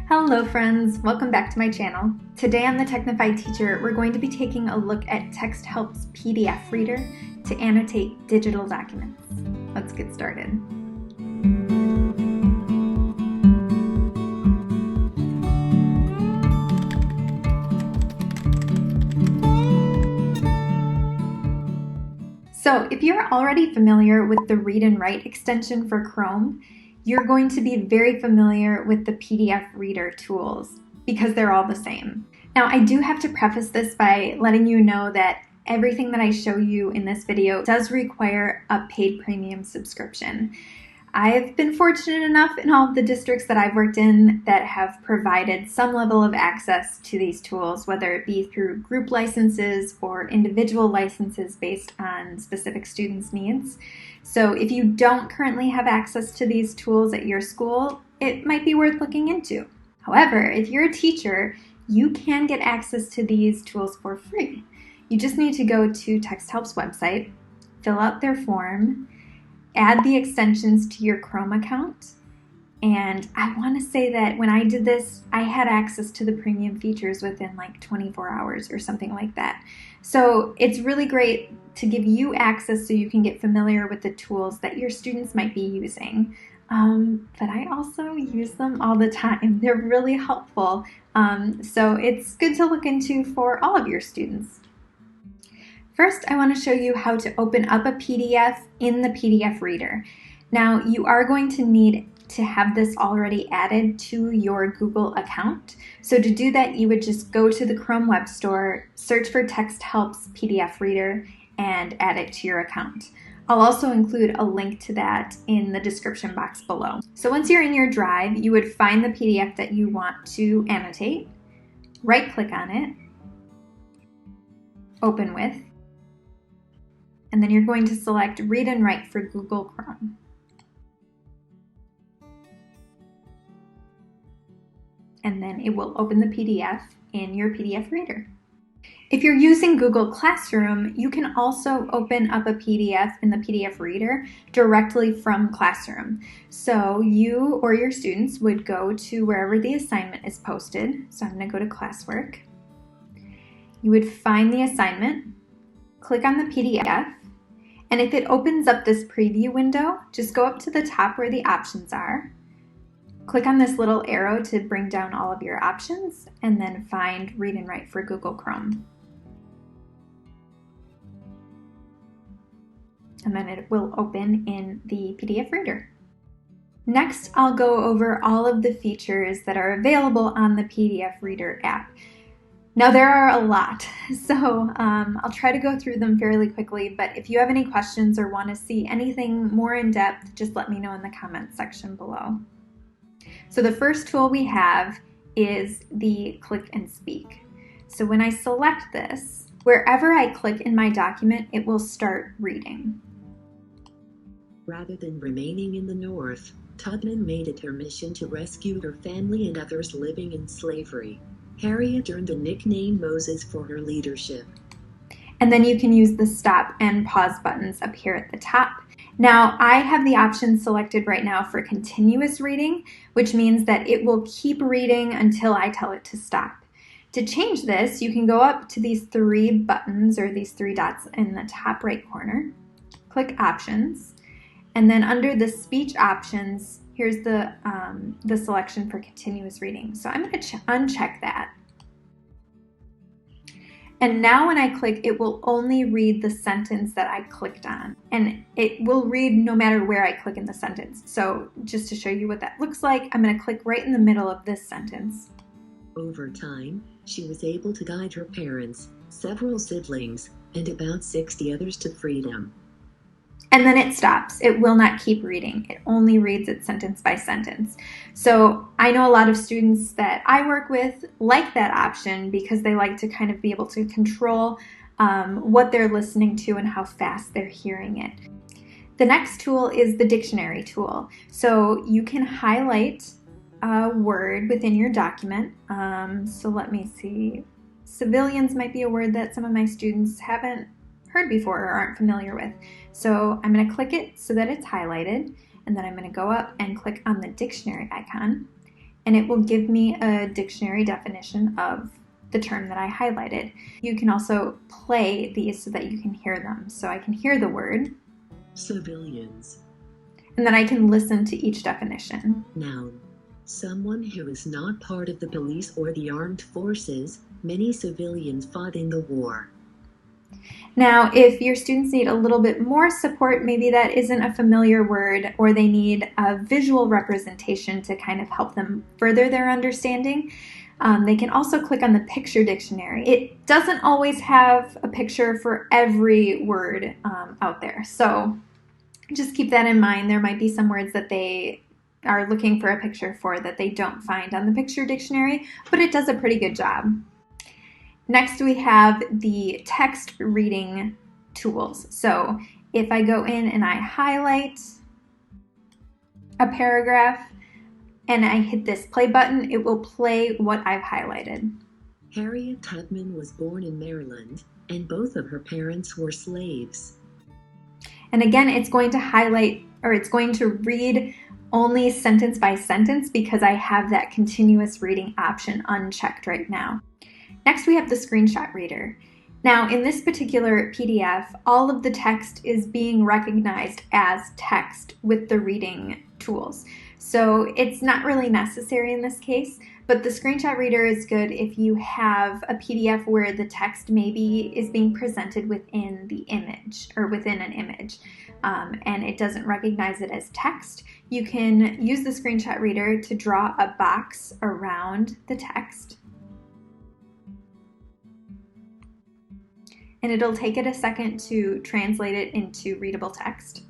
Hello friends, welcome back to my channel. Today on the Technify Teacher, we're going to be taking a look at Texthelp's PDF reader to annotate digital documents. Let's get started. So if you're already familiar with the Read and Write extension for Chrome, you're going to be very familiar with the PDF reader tools because they're all the same. Now, I do have to preface this by letting you know that everything that I show you in this video does require a paid premium subscription. I've been fortunate enough in all of the districts that I've worked in that have provided some level of access to these tools, whether it be through group licenses or individual licenses based on specific students' needs. So if you don't currently have access to these tools at your school, it might be worth looking into. However, if you're a teacher, you can get access to these tools for free. You just need to go to Texthelp's website, fill out their form, add the extensions to your Chrome account, and I want to say that when I did this, I had access to the premium features within like 24 hours or something like that. So it's really great to give you access so you can get familiar with the tools that your students might be using. But I also use them all the time. They're really helpful. So it's good to look into for all of your students. First, I want to show you how to open up a PDF in the PDF reader. Now, you are going to need to have this already added to your Google account. So to do that, you would just go to the Chrome Web Store, search for Texthelp's PDF reader, and add it to your account. I'll also include a link to that in the description box below. So once you're in your drive, you would find the PDF that you want to annotate, right-click on it, open with, and then you're going to select Read and Write for Google Chrome. And then it will open the PDF in your PDF reader. If you're using Google Classroom, you can also open up a PDF in the PDF reader directly from Classroom. So you or your students would go to wherever the assignment is posted. So I'm going to go to Classwork. You would find the assignment, click on the PDF, and if it opens up this preview window, just go up to the top where the options are. Click on this little arrow to bring down all of your options, and then find Read and Write for Google Chrome. And then it will open in the PDF reader. Next, I'll go over all of the features that are available on the PDF Reader app. Now there are a lot, so I'll try to go through them fairly quickly, but if you have any questions or want to see anything more in depth, just let me know in the comments section below. So the first tool we have is the Click and Speak. So when I select this, wherever I click in my document, it will start reading. Rather than remaining in the North, Tubman made it her mission to rescue her family and others living in slavery. Harriet earned the nickname Moses for her leadership. And then you can use the stop and pause buttons up here at the top. Now, I have the option selected right now for continuous reading, which means that it will keep reading until I tell it to stop. To change this, you can go up to these three buttons or these three dots in the top right corner, click Options, and then under the speech options, here's the selection for continuous reading. So I'm going to uncheck that. And now when I click, it will only read the sentence that I clicked on. And it will read no matter where I click in the sentence. So just to show you what that looks like, I'm going to click right in the middle of this sentence. Over time, she was able to guide her parents, several siblings, and about 60 others to freedom. And then it stops. It will not keep reading. It only reads it sentence by sentence. So I know a lot of students that I work with like that option because they like to kind of be able to control what they're listening to and how fast they're hearing it. The next tool is the dictionary tool. So you can highlight a word within your document. So let me see. Civilians might be a word that some of my students haven't heard before or aren't familiar with. So I'm going to click it so that it's highlighted, and then I'm going to go up and click on the dictionary icon, and it will give me a dictionary definition of the term that I highlighted. You can also play these so that you can hear them. So I can hear the word. Civilians. And then I can listen to each definition. Noun. Someone who is not part of the police or the armed forces. Many civilians fought in the war. Now, if your students need a little bit more support, maybe that isn't a familiar word, or they need a visual representation to kind of help them further their understanding, they can also click on the picture dictionary. It doesn't always have a picture for every word out there, so just keep that in mind. There might be some words that they are looking for a picture for that they don't find on the picture dictionary, but it does a pretty good job. Next, we have the text reading tools. So if I go in and I highlight a paragraph and I hit this play button, it will play what I've highlighted. Harriet Tubman was born in Maryland, and both of her parents were slaves. And again, it's going to highlight, or it's going to read only sentence by sentence because I have that continuous reading option unchecked right now. Next, we have the screenshot reader. Now, in this particular PDF, all of the text is being recognized as text with the reading tools. So it's not really necessary in this case, but the screenshot reader is good if you have a PDF where the text maybe is being presented within the image or within an image, and it doesn't recognize it as text. You can use the screenshot reader to draw a box around the text. And it'll take it a second to translate it into readable text.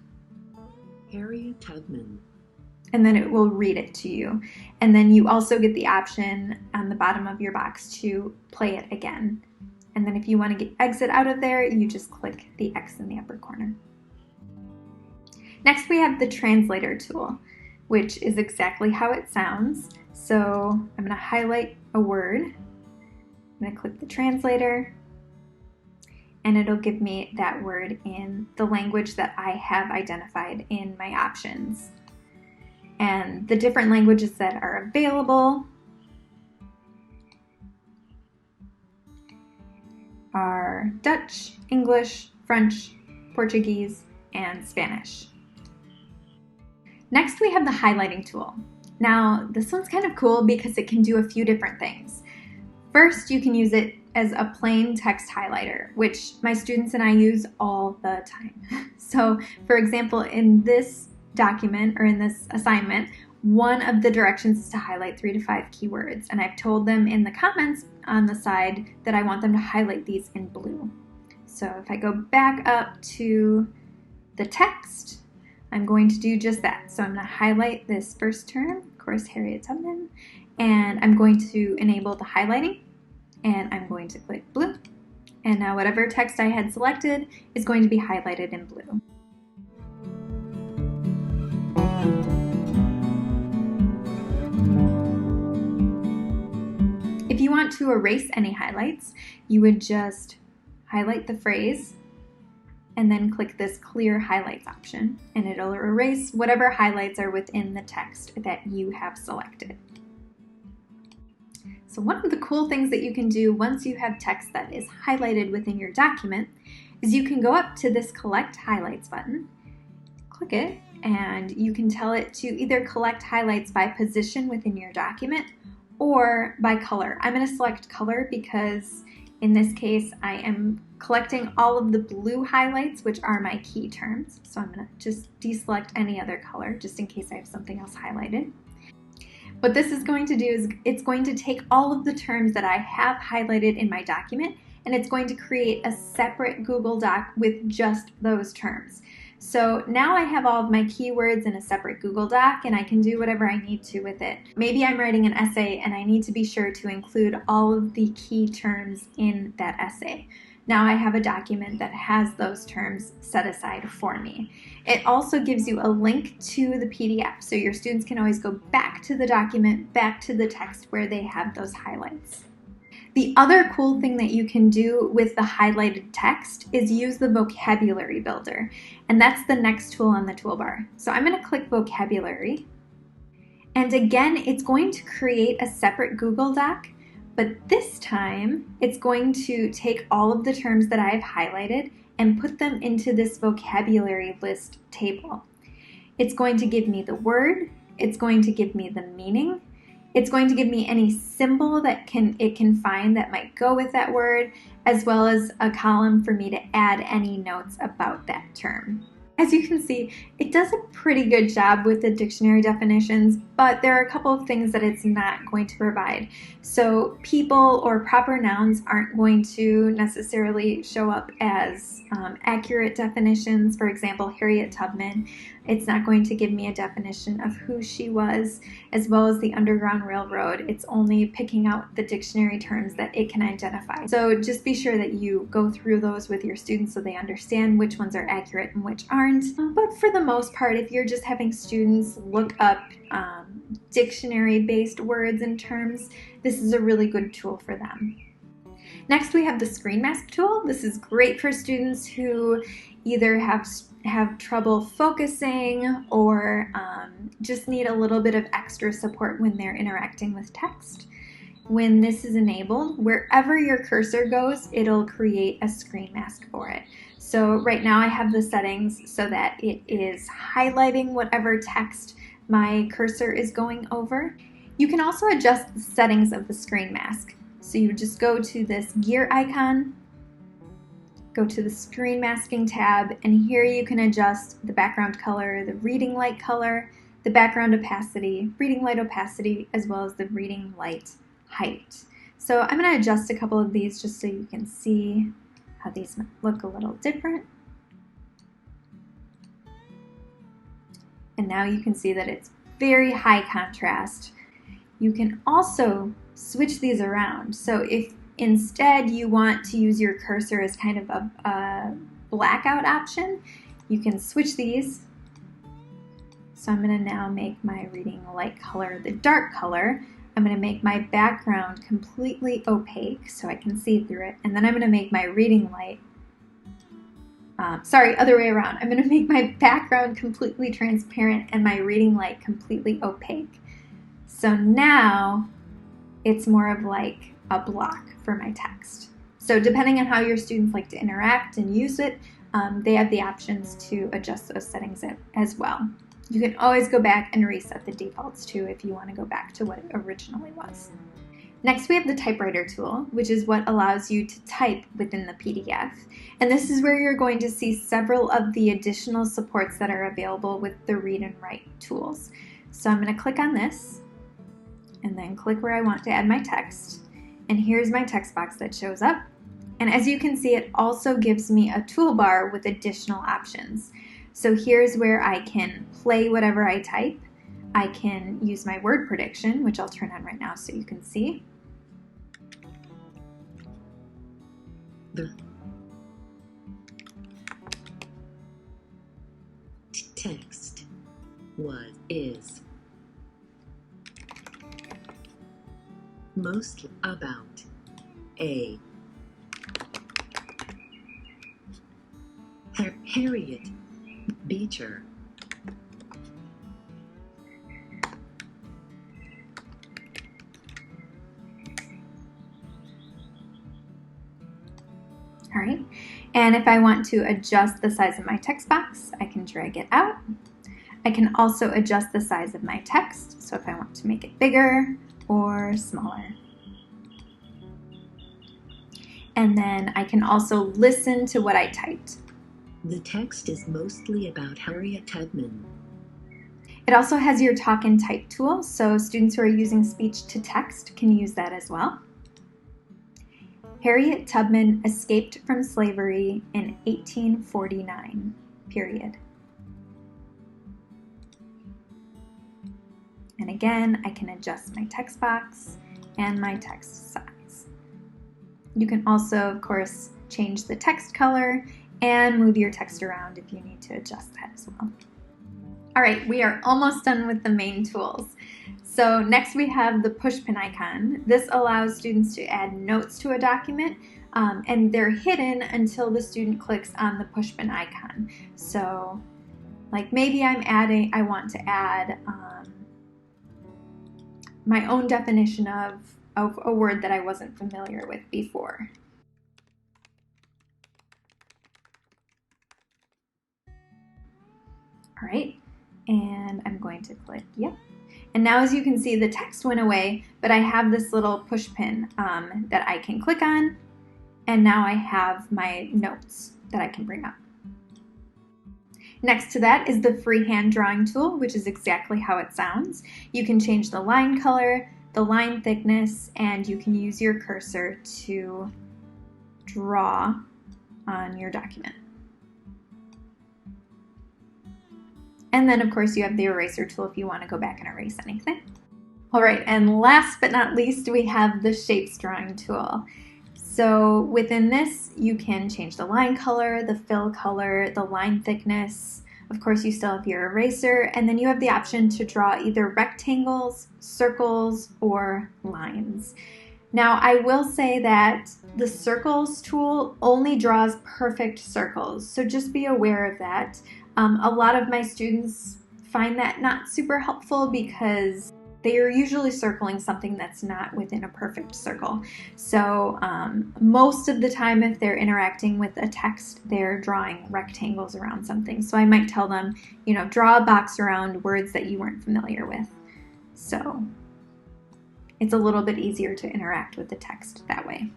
Harriet Tubman. And then it will read it to you. And then you also get the option on the bottom of your box to play it again. And then if you want to exit out of there, you just click the X in the upper corner. Next, we have the translator tool, which is exactly how it sounds. So I'm going to highlight a word. I'm going to click the translator, and it'll give me that word in the language that I have identified in my options. And the different languages that are available are Dutch, English, French, Portuguese, and Spanish. Next, we have the highlighting tool. Now, this one's kind of cool because it can do a few different things. First, you can use it as a plain text highlighter, which my students and I use all the time. So, for example, in this document or in this assignment, one of the directions is to highlight 3 to 5 keywords, and I've told them in the comments on the side that I want them to highlight these in blue. So if I go back up to the text, I'm going to do just that. So I'm going to highlight this first term, of course, Harriet Tubman, and I'm going to enable the highlighting, and I'm going to click blue. And now whatever text I had selected is going to be highlighted in blue. If you want to erase any highlights, you would just highlight the phrase and then click this clear highlights option, and it'll erase whatever highlights are within the text that you have selected. So one of the cool things that you can do once you have text that is highlighted within your document is you can go up to this Collect Highlights button, click it, and you can tell it to either collect highlights by position within your document or by color. I'm going to select color because in this case I am collecting all of the blue highlights, which are my key terms. So I'm going to just deselect any other color just in case I have something else highlighted. What this is going to do is it's going to take all of the terms that I have highlighted in my document, and it's going to create a separate Google Doc with just those terms. So now I have all of my keywords in a separate Google Doc, and I can do whatever I need to with it. Maybe I'm writing an essay and I need to be sure to include all of the key terms in that essay. Now I have a document that has those terms set aside for me. It also gives you a link to the PDF, so your students can always go back to the document, back to the text where they have those highlights. The other cool thing that you can do with the highlighted text is use the vocabulary builder, and that's the next tool on the toolbar. So I'm going to click vocabulary, And again, it's going to create a separate Google Doc, but this time it's going to take all of the terms that I've highlighted and put them into this vocabulary list table. It's going to give me the word, it's going to give me the meaning, it's going to give me any symbol that it can find that might go with that word, as well as a column for me to add any notes about that term. As you can see, it does a pretty good job with the dictionary definitions, but there are a couple of things that it's not going to provide. So people or proper nouns aren't going to necessarily show up as accurate definitions. For example, Harriet Tubman, it's not going to give me a definition of who she was, as well as the Underground Railroad. It's only picking out the dictionary terms that it can identify. So just be sure that you go through those with your students so they understand which ones are accurate and which aren't. But for the most part, if you're just having students look up dictionary-based words and terms, this is a really good tool for them. Next, we have the Screen Mask tool. This is great for students who either have trouble focusing or just need a little bit of extra support when they're interacting with text. When this is enabled, wherever your cursor goes, it'll create a screen mask for it. So right now I have the settings so that it is highlighting whatever text my cursor is going over. You can also adjust the settings of the screen mask. So you just go to this gear icon, go to the screen masking tab, and here you can adjust the background color, the reading light color, the background opacity, reading light opacity, as well as the reading light height. So I'm going to adjust a couple of these just so you can see how these look a little different. And now you can see that it's very high contrast. You can also switch these around. So if instead you want to use your cursor as kind of a blackout option, you can switch these. So I'm going to now make my reading light color the dark color. I'm going to make my background completely opaque so I can see through it. And then I'm going to make my reading light, other way around. I'm going to make my background completely transparent and my reading light completely opaque. So now it's more of like a block for my text. So depending on how your students like to interact and use it, they have the options to adjust those settings as well. You can always go back and reset the defaults too if you want to go back to what it originally was. Next, we have the Typewriter tool, which is what allows you to type within the PDF. And this is where you're going to see several of the additional supports that are available with the Read and Write tools. So I'm going to click on this and then click where I want to add my text. And here's my text box that shows up. And as you can see, it also gives me a toolbar with additional options. So here's where I can play whatever I type. I can use my word prediction, which I'll turn on right now so you can see. The text is mostly about a Harriet Beecher. All right, and if I want to adjust the size of my text box, I can drag it out. I can also adjust the size of my text, so if I want to make it bigger or smaller. And then I can also listen to what I typed. The text is mostly about Harriet Tubman. It also has your talk and type tool, so students who are using speech to text can use that as well. Harriet Tubman escaped from slavery in 1849, period. And again, I can adjust my text box and my text size. You can also, of course, change the text color and move your text around if you need to adjust that as well. All right, we are almost done with the main tools. So next we have the pushpin icon. This allows students to add notes to a document, and they're hidden until the student clicks on the pushpin icon. So like maybe I want to add my own definition of a word that I wasn't familiar with before. All right, and I'm going to click yep. And now as you can see, the text went away, but I have this little push pin that I can click on, and now I have my notes that I can bring up. Next to that is the freehand drawing tool, which is exactly how it sounds. You can change the line color, the line thickness, and you can use your cursor to draw on your document. And then of course you have the eraser tool if you want to go back and erase anything. All right, and last but not least, we have the shapes drawing tool. So within this, you can change the line color, the fill color, the line thickness. Of course, you still have your eraser, and then you have the option to draw either rectangles, circles, or lines. Now, I will say that the circles tool only draws perfect circles, so just be aware of that. A lot of my students find that not super helpful because they are usually circling something that's not within a perfect circle. So most of the time, if they're interacting with a text, they're drawing rectangles around something. So I might tell them, you know, draw a box around words that you weren't familiar with. So it's a little bit easier to interact with the text that way.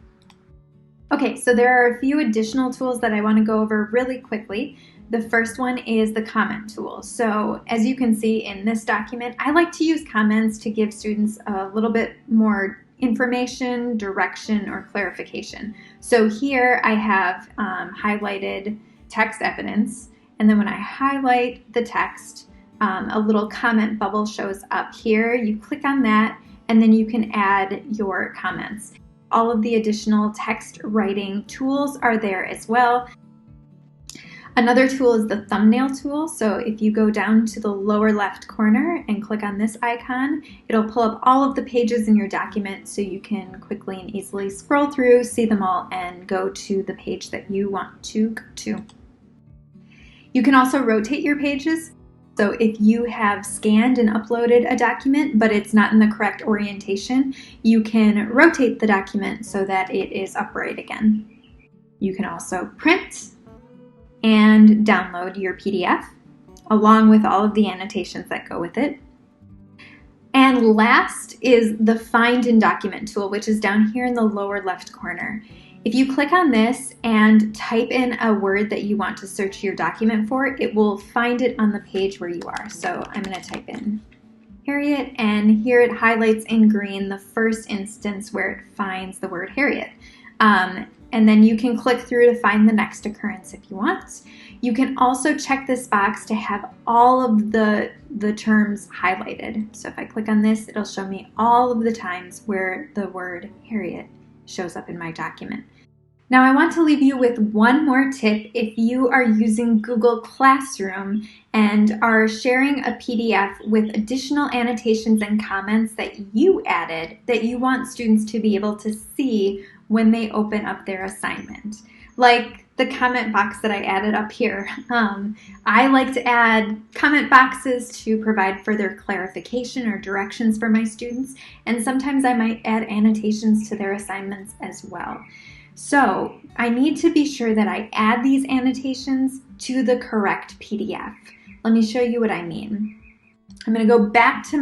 Okay, so there are a few additional tools that I want to go over really quickly. The first one is the comment tool. So as you can see in this document, I like to use comments to give students a little bit more information, direction, or clarification. So here I have highlighted text evidence, and then when I highlight the text, a little comment bubble shows up here. You click on that, and then you can add your comments. All of the additional text writing tools are there as well. Another tool is the thumbnail tool. So if you go down to the lower left corner and click on this icon, it'll pull up all of the pages in your document so you can quickly and easily scroll through, see them all, and go to the page that you want to go to. You can also rotate your pages. So if you have scanned and uploaded a document, but it's not in the correct orientation, you can rotate the document so that it is upright again. You can also print and download your PDF along with all of the annotations that go with it. And last is the Find in Document tool, which is down here in the lower left corner. If you click on this and type in a word that you want to search your document for, it will find it on the page where you are. So I'm going to type in Harriet, and here it highlights in green the first instance where it finds the word Harriet. And then you can click through to find the next occurrence if you want. You can also check this box to have all of the terms highlighted. So if I click on this, it'll show me all of the times where the word Harriet shows up in my document. Now I want to leave you with one more tip. If you are using Google Classroom and are sharing a PDF with additional annotations and comments that you added that you want students to be able to see when they open up their assignment, like the comment box that I added up here. I like to add comment boxes to provide further clarification or directions for my students, and sometimes I might add annotations to their assignments as well. So I need to be sure that I add these annotations to the correct PDF. Let me show you what I mean. I'm going to go back to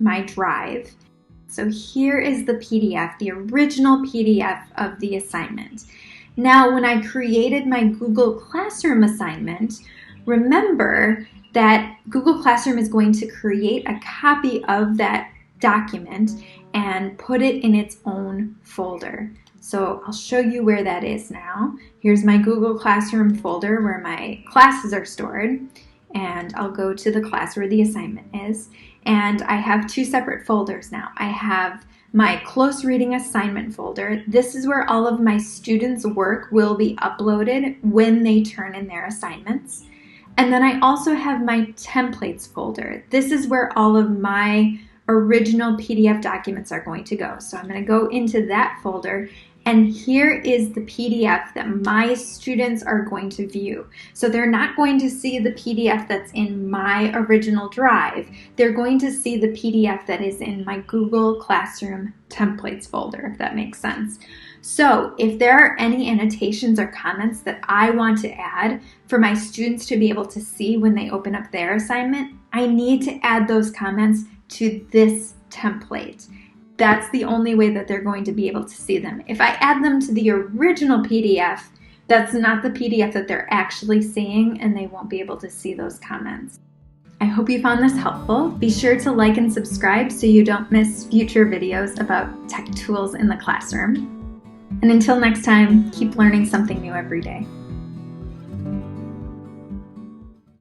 my drive. So here is the PDF, the original PDF of the assignment. Now, when I created my Google Classroom assignment, remember that Google Classroom is going to create a copy of that document and put it in its own folder. So I'll show you where that is now. Here's my Google Classroom folder where my classes are stored, and I'll go to the class where the assignment is. And I have two separate folders now. I have my close reading assignment folder. This is where all of my students' work will be uploaded when they turn in their assignments. And then I also have my templates folder. This is where all of my original PDF documents are going to go. So I'm going to go into that folder, and here is the PDF that my students are going to view. So they're not going to see the PDF that's in my original drive. They're going to see the PDF that is in my Google Classroom templates folder, if that makes sense. So if there are any annotations or comments that I want to add for my students to be able to see when they open up their assignment, I need to add those comments to this template. That's the only way that they're going to be able to see them. If I add them to the original PDF, that's not the PDF that they're actually seeing, and they won't be able to see those comments. I hope you found this helpful. Be sure to like and subscribe so you don't miss future videos about tech tools in the classroom. And until next time, keep learning something new every day.